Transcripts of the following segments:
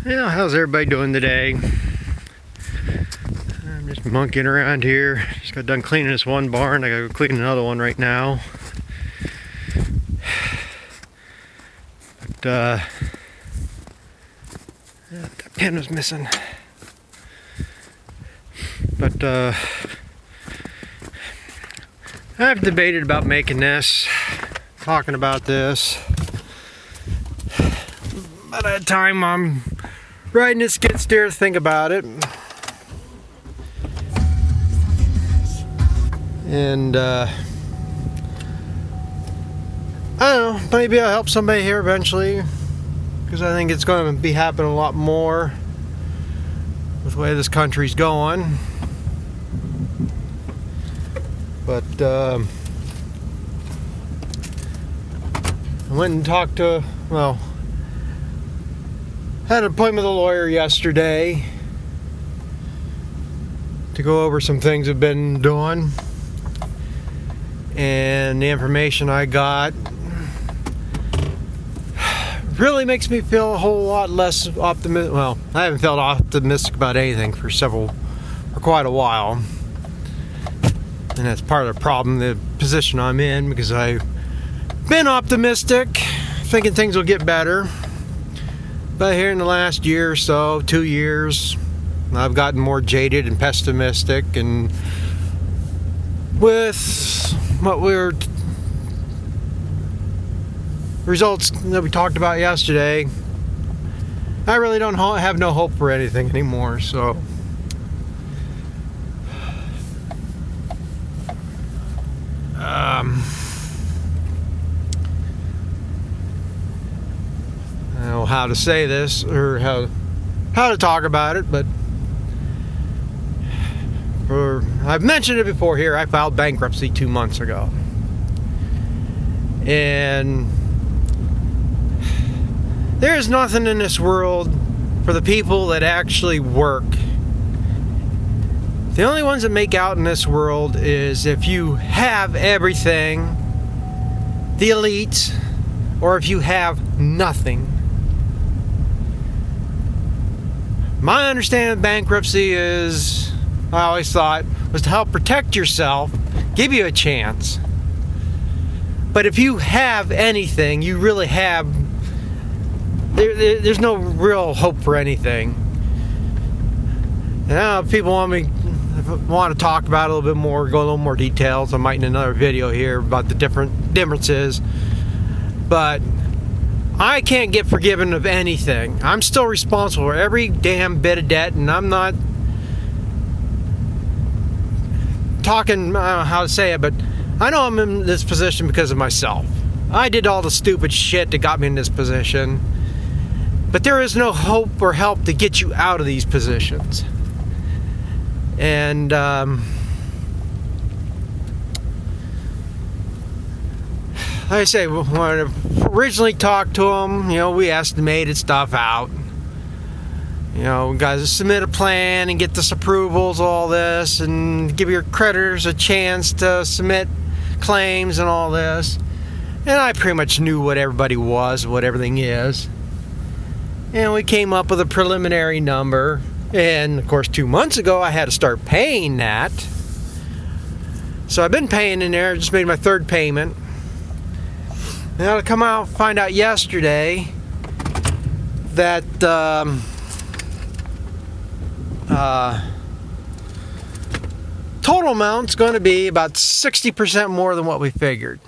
Yeah, how's everybody doing today? I'm just monkeying around here. Just got done cleaning this one barn. I gotta go clean another one right now. But yeah, that pin was missing. But I've debated about making this, talking about this. But at a time I'm riding this skid steer to think about it. And I don't know, maybe I'll help somebody here eventually, because I think it's going to be happening a lot more with the way this country's going. But I went and talked to, had an appointment with a lawyer yesterday to go over some things I've been doing, and the information I got really makes me feel a whole lot less optimistic. Well, I haven't felt optimistic about anything for quite a while, and that's part of the problem, the position I'm in, because I've been optimistic, thinking things will get better. But here in the last year or so, 2 years, I've gotten more jaded and pessimistic, and with what results that we talked about yesterday, I really don't have no hope for anything anymore. So I don't know how to say this or how to talk about it, but I've mentioned it before here. I filed bankruptcy 2 months ago, and there is nothing in this world for the people that actually work. The only ones that make out in this world is if you have everything, the elites, or if you have nothing. My understanding of bankruptcy is, I always thought, was to help protect yourself, give you a chance. But if you have anything, you really have, there's no real hope for anything. Now, if people want to talk about it a little bit more, go a little more details, I might in another video here about the differences. But I can't get forgiven of anything. I'm still responsible for every damn bit of debt, and I'm not talking, I don't know how to say it, but I know I'm in this position because of myself. I did all the stupid shit that got me in this position, but there is no hope or help to get you out of these positions. And like I say, when I originally talked to him, we estimated stuff out. We got to submit a plan and get this approvals, all this, and give your creditors a chance to submit claims and all this. And I pretty much knew what everybody was, what everything is. And we came up with a preliminary number. And of course, 2 months ago, I had to start paying that. So I've been paying in there, just made my third payment. Now to come out, find out yesterday that total amount's going to be about 60% more than what we figured.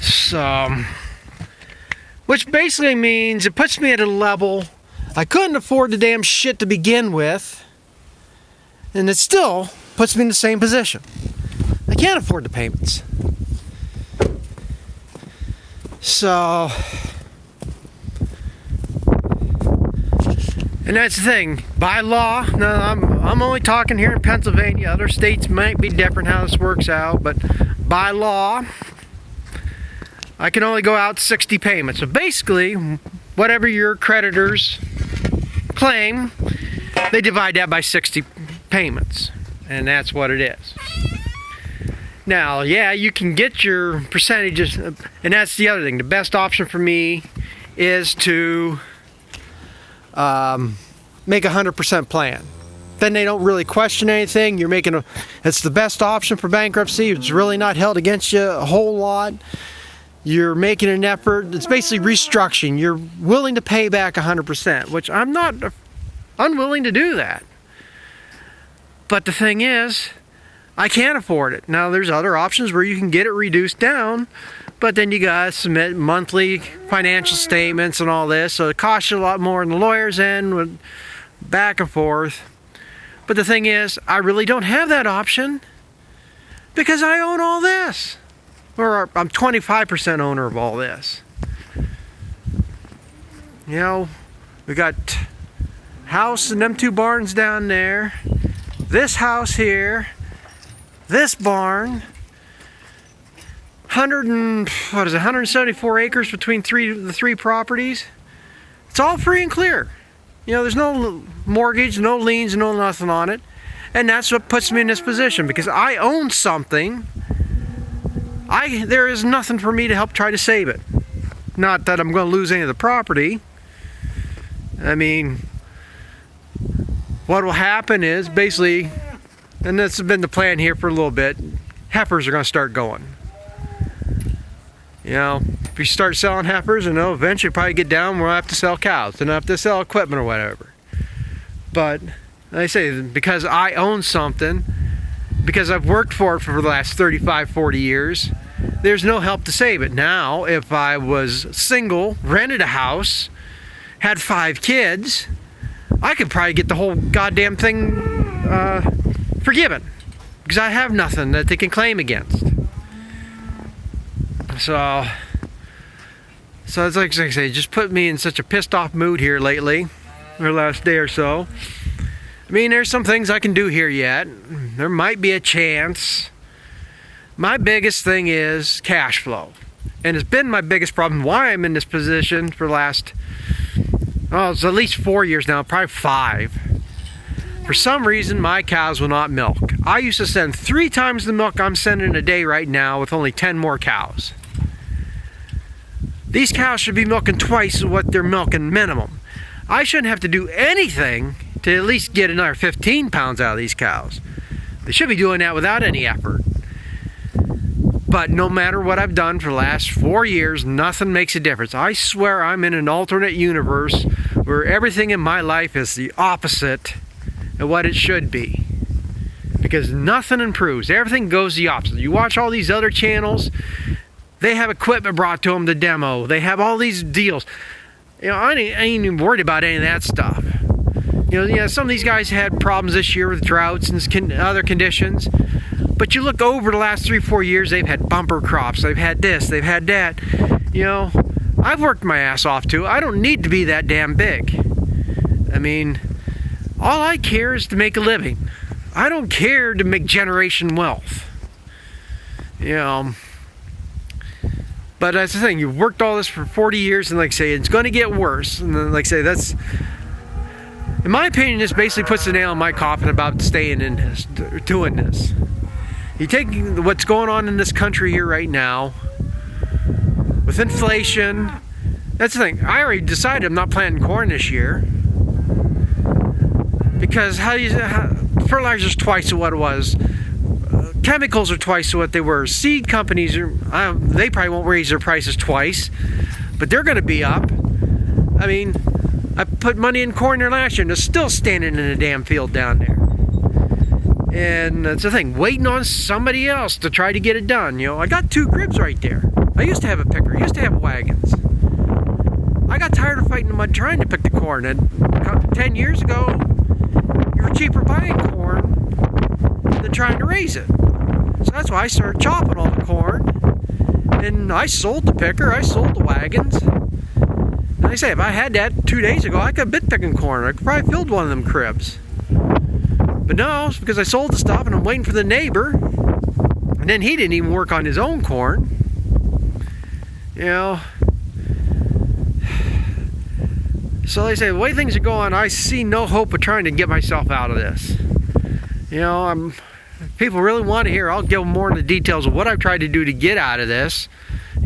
So, which basically means it puts me at a level I couldn't afford the damn shit to begin with, and it still puts me in the same position. I can't afford the payments. So, and that's the thing. By law, no, I'm only talking here in Pennsylvania. Other states might be different how this works out, but by law, I can only go out 60 payments. So basically, whatever your creditors claim, they divide that by 60 payments, and that's what it is. Now, yeah, you can get your percentages, and that's the other thing. The best option for me is to make a 100% plan. Then they don't really question anything. You're making it's the best option for bankruptcy. It's really not held against you a whole lot. You're making an effort. It's basically restructuring. You're willing to pay back 100%, which I'm not unwilling to do that. But the thing is, I can't afford it. Now, there's other options where you can get it reduced down, but then you gotta submit monthly financial statements and all this, so it costs you a lot more than the lawyer's end, with back and forth. But the thing is, I really don't have that option because I own all this. Or I'm 25% owner of all this. You know, we got house and them two barns down there, this house here, this barn, 174 acres between the three properties. It's all free and clear. You know, there's no mortgage, no liens, no nothing on it. And that's what puts me in this position, because I own something. There is nothing for me to help try to save it. Not that I'm going to lose any of the property. I mean, what will happen is basically, and this has been the plan here for a little bit, heifers are going to start going. You know, if you start selling heifers, and eventually probably get down where I have to sell cows, and I have to sell equipment or whatever. But like I say, because I own something, because I've worked for it for the last 35, 40 years, there's no help to save it. Now, if I was single, rented a house, had 5 kids, I could probably get the whole goddamn thing forgiven, because I have nothing that they can claim against. So it's like I say, just put me in such a pissed off mood here lately, or last day or so. I mean, there's some things I can do here yet. There might be a chance. My biggest thing is cash flow. And it's been my biggest problem why I'm in this position for the last, it's at least 4 years now, probably 5. For some reason, my cows will not milk. I used to send 3 times the milk I'm sending a day right now with only 10 more cows. These cows should be milking twice what they're milking minimum. I shouldn't have to do anything to at least get another 15 pounds out of these cows. They should be doing that without any effort. But no matter what I've done for the last 4 years, nothing makes a difference. I swear I'm in an alternate universe where everything in my life is the opposite of what it should be. Because nothing improves. Everything goes the opposite. You watch all these other channels, they have equipment brought to them to demo. They have all these deals. You know, I ain't even worried about any of that stuff. You know, some of these guys had problems this year with droughts and other conditions. But you look over the last 3-4 years, they've had bumper crops. They've had this, they've had that. You know, I've worked my ass off too. I don't need to be that damn big. I mean, all I care is to make a living. I don't care to make generation wealth. You know, but that's the thing. You've worked all this for 40 years, and like I say, it's going to get worse. And then, like I say, that's, in my opinion, this basically puts the nail in my coffin about staying in this, doing this. You take what's going on in this country here right now, with inflation. That's the thing. I already decided I'm not planting corn this year. Because fertilizer's twice what it was. Chemicals are twice what they were. Seed companies they probably won't raise their prices twice, but they're going to be up. I mean, I put money in corn there last year, and it's still standing in a damn field down there. And that's the thing, waiting on somebody else to try to get it done. You know, I got 2 cribs right there. I used to have a picker. I used to have wagons. I got tired of fighting the mud trying to pick the corn. And 10 years ago, you were cheaper buying corn than trying to raise it. So that's why I started chopping all the corn. And I sold the picker. I sold the wagons. And like I say, if I had that 2 days ago, I could have been picking corn. I could probably filled one of them cribs. But no, it's because I sold the stuff and I'm waiting for the neighbor. And then he didn't even work on his own corn. You know. So like I say, the way things are going, I see no hope of trying to get myself out of this. You know, if people really want to hear, I'll give them more of the details of what I've tried to do to get out of this.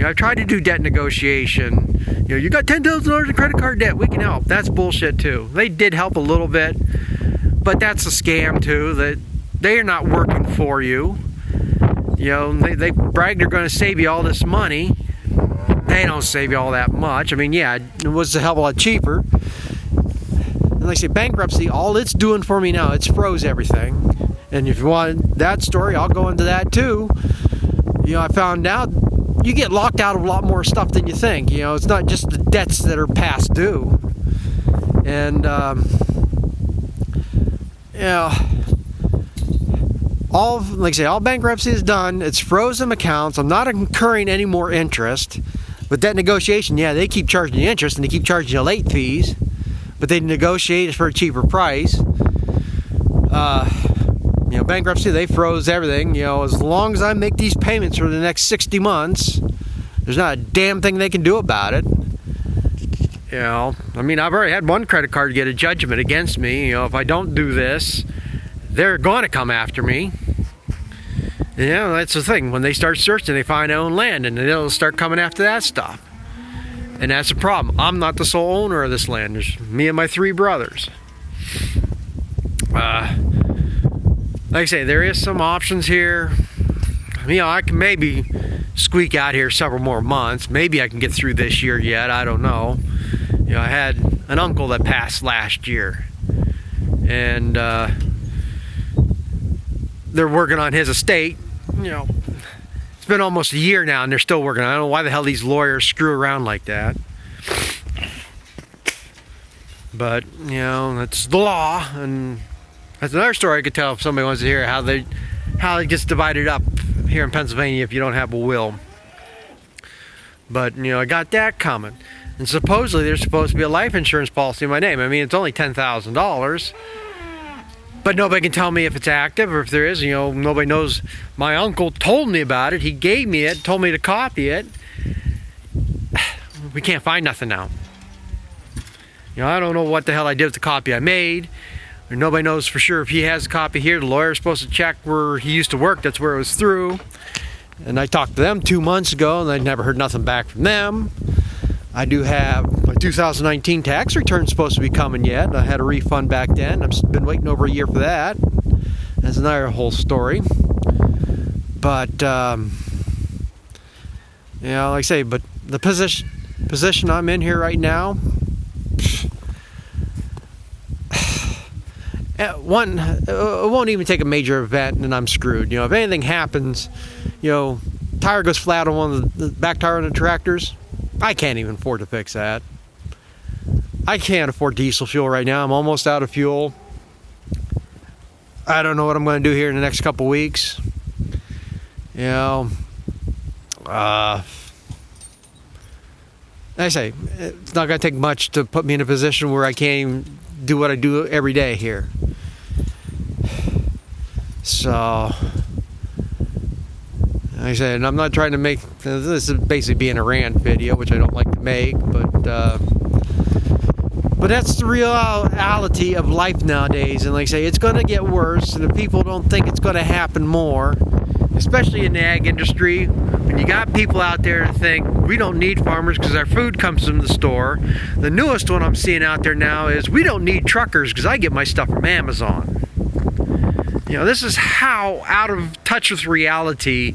I've tried to do debt negotiation. You got $10,000 in credit card debt, we can help. That's bullshit too. They did help a little bit, but that's a scam too. That they are not working for you. They brag they're going to save you all this money. They don't save you all that much. I mean, yeah, it was a hell of a lot cheaper. And like I say, bankruptcy, all it's doing for me now, it's froze everything. And if you want that story, I'll go into that too. I found out you get locked out of a lot more stuff than you think. It's not just the debts that are past due. And, all bankruptcy is done. It's frozen accounts. I'm not incurring any more interest. With debt negotiation, yeah, they keep charging you interest and they keep charging you late fees, but they negotiate it for a cheaper price. Bankruptcy, they froze everything. As long as I make these payments for the next 60 months, there's not a damn thing they can do about it. I've already had one credit card get a judgment against me. If I don't do this, they're going to come after me. That's the thing. When they start searching, they find their own land, and they'll start coming after that stuff. And that's the problem. I'm not the sole owner of this land. There's me and my 3 brothers. Like I say, there is some options here. I can maybe squeak out here several more months. Maybe I can get through this year yet. I don't know. I had an uncle that passed last year. And they're working on his estate. It's been almost a year now and they're still working. I don't know why the hell these lawyers screw around like that. But, that's the law, and that's another story I could tell if somebody wants to hear how it gets divided up here in Pennsylvania if you don't have a will. But, I got that coming. And supposedly there's supposed to be a life insurance policy in my name. It's only $10,000. But nobody can tell me if it's active or if there is. Nobody knows. My uncle told me about it. He gave me it, told me to copy it. We can't find nothing now. I don't know what the hell I did with the copy I made. Nobody knows for sure if he has a copy here. The lawyer's supposed to check where he used to work. That's where it was through. And I talked to them 2 months ago, and I never heard nothing back from them. I do have my 2019 tax return supposed to be coming yet. I had a refund back then. I've been waiting over a year for that. That's another whole story. But, like I say, but the position I'm in here right now, it won't even take a major event and I'm screwed. If anything happens, tire goes flat on one of the back tire on the tractors, I can't even afford to fix that. I can't afford diesel fuel right now. I'm almost out of fuel. I don't know what I'm going to do here in the next couple weeks. Like I say, it's not going to take much to put me in a position where I can't even do what I do every day here. So, like I said, and I'm not trying to make, this is basically being a rant video, which I don't like to make, but that's the reality of life nowadays. And like I say, it's going to get worse, and if people don't think it's going to happen more, especially in the ag industry, when you got people out there that think we don't need farmers because our food comes from the store. The newest one I'm seeing out there now is we don't need truckers because I get my stuff from Amazon. This is how out of touch with reality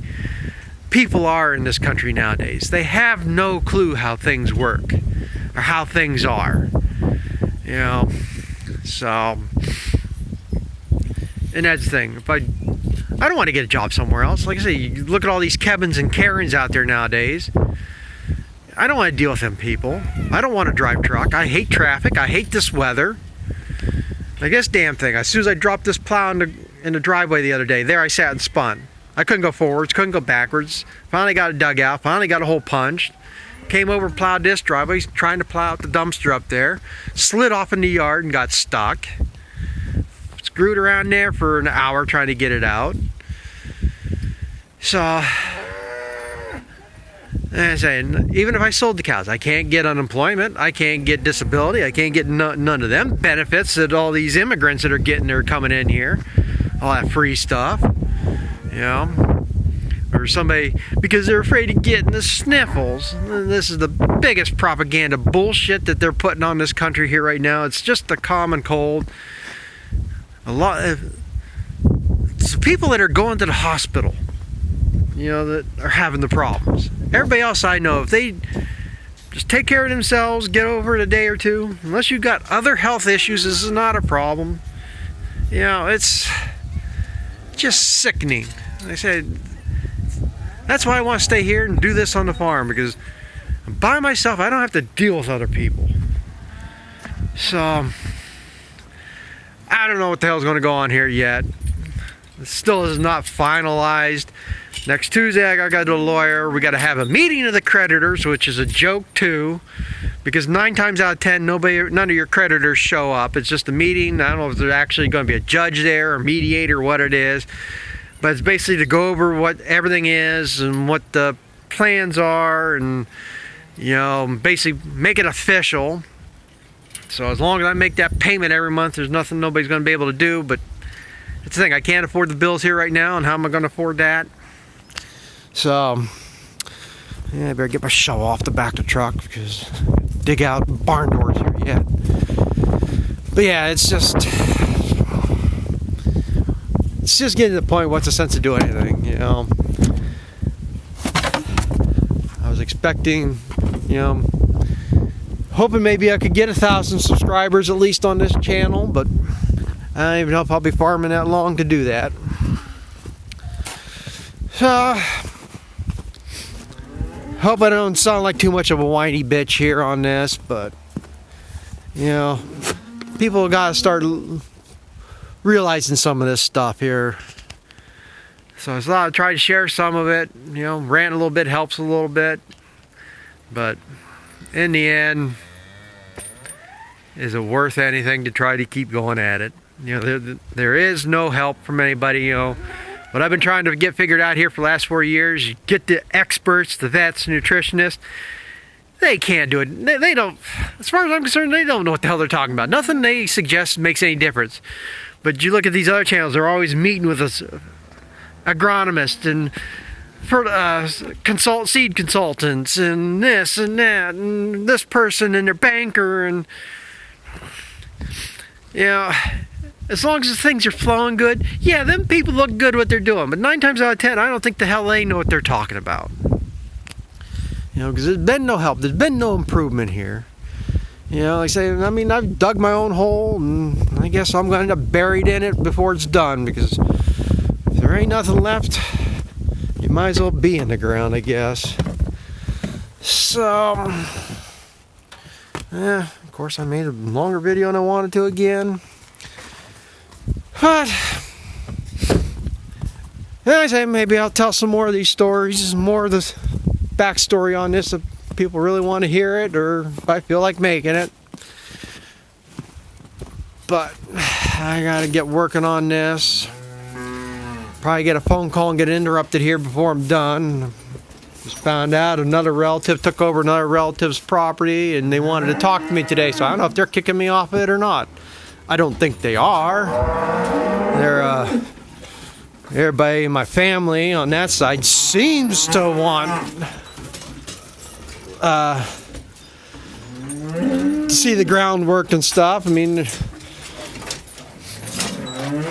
people are in this country nowadays. They have no clue how things work or how things are. So, and that's the thing. If I don't want to get a job somewhere else. Like I say, you look at all these Kevins and Karens out there nowadays. I don't want to deal with them people. I don't want to drive truck. I hate traffic. I hate this weather. Like this damn thing. As soon as I dropped this plow in the driveway the other day, there I sat and spun. I couldn't go forwards, couldn't go backwards. Finally got it dug out. Finally got a hole punched. Came over, plowed this driveway, trying to plow out the dumpster up there. Slid off in the yard and got stuck. Screwed around there for an hour trying to get it out. So, as I say, even if I sold the cows, I can't get unemployment, I can't get disability, I can't get none of them benefits that all these immigrants that are getting, they're coming in here, all that free stuff. or somebody, because they're afraid of getting the sniffles. And this is the biggest propaganda bullshit that they're putting on this country here right now. It's just the common cold. It's the people that are going to the hospital, that are having the problems. Everybody else I know, if they just take care of themselves, get over it a day or two, unless you've got other health issues, this is not a problem. It's just sickening. Like I said, that's why I want to stay here and do this on the farm, because by myself, I don't have to deal with other people. So, I don't know what the hell's going to go on here yet. It still is not finalized. Next Tuesday, I got to go to a lawyer. We got to have a meeting of the creditors, which is a joke too, because 9 times out of 10, none of your creditors show up. It's just a meeting. I don't know if there's actually going to be a judge there or mediator, what it is, but it's basically to go over what everything is and what the plans are, and basically make it official. So as long as I make that payment every month, there's nothing nobody's going to be able to do. But it's the thing, I can't afford the bills here right now, and how am I going to afford that? So, yeah, I better get my shovel off the back of the truck, because dig out barn doors here yet. But yeah, it's just getting to the point, what's the sense of doing anything, I was expecting, hoping maybe I could get 1,000 subscribers at least on this channel, but I don't even know if I'll be farming that long to do that. So, hope I don't sound like too much of a whiny bitch here on this, but people got to start realizing some of this stuff here. So I thought I'd try to share some of it. Rant a little bit helps a little bit, but in the end, is it worth anything to try to keep going at it? There is no help from anybody. What I've been trying to get figured out here for the last 4 years, you get the experts, the vets, nutritionists. They can't do it. They don't, as far as I'm concerned, they don't know what the hell they're talking about. Nothing they suggest makes any difference. But you look at these other channels, they're always meeting with us agronomists and seed consultants and this and that and this person and their banker, and as long as the things are flowing good, yeah, them people look good what they're doing. But 9 times out of 10, I don't think the hell they know what they're talking about. Because there's been no help. There's been no improvement here. Like I say, I've dug my own hole, and I guess I'm going to end up buried in it before it's done, because if there ain't nothing left, you might as well be in the ground, I guess. So, of course, I made a longer video than I wanted to again. But, I say maybe I'll tell some more of these stories, more of the backstory on this if people really want to hear it, or if I feel like making it. But I gotta get working on this. Probably get a phone call and get interrupted here before I'm done. Just found out another relative took over another relative's property, and they wanted to talk to me today, so I don't know if they're kicking me off it or not. I don't think they are. Everybody in my family on that side seems to want to see the groundwork and stuff.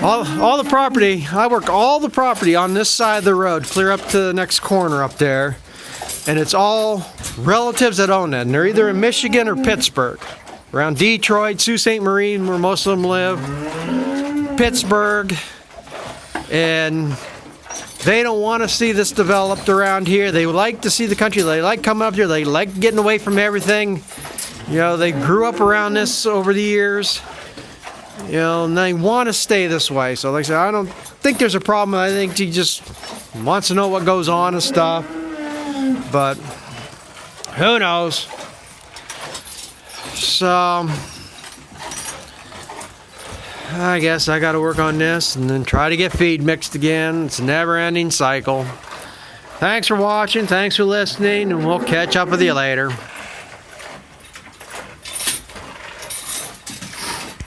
All the property, I work all the property on this side of the road, clear up to the next corner up there, and it's all relatives that own it, and they're either in Michigan or Pittsburgh. Around Detroit, Sault Ste. Marie, where most of them live, Pittsburgh, and they don't want to see this developed around here. They like to see the country. They like coming up here. They like getting away from everything. They grew up around this over the years. And they want to stay this way. So like I said, I don't think there's a problem. I think he just wants to know what goes on and stuff. But who knows? So I guess I got to work on this and then try to get feed mixed again. It's a never-ending cycle. Thanks for watching. Thanks for listening. And we'll catch up with you later.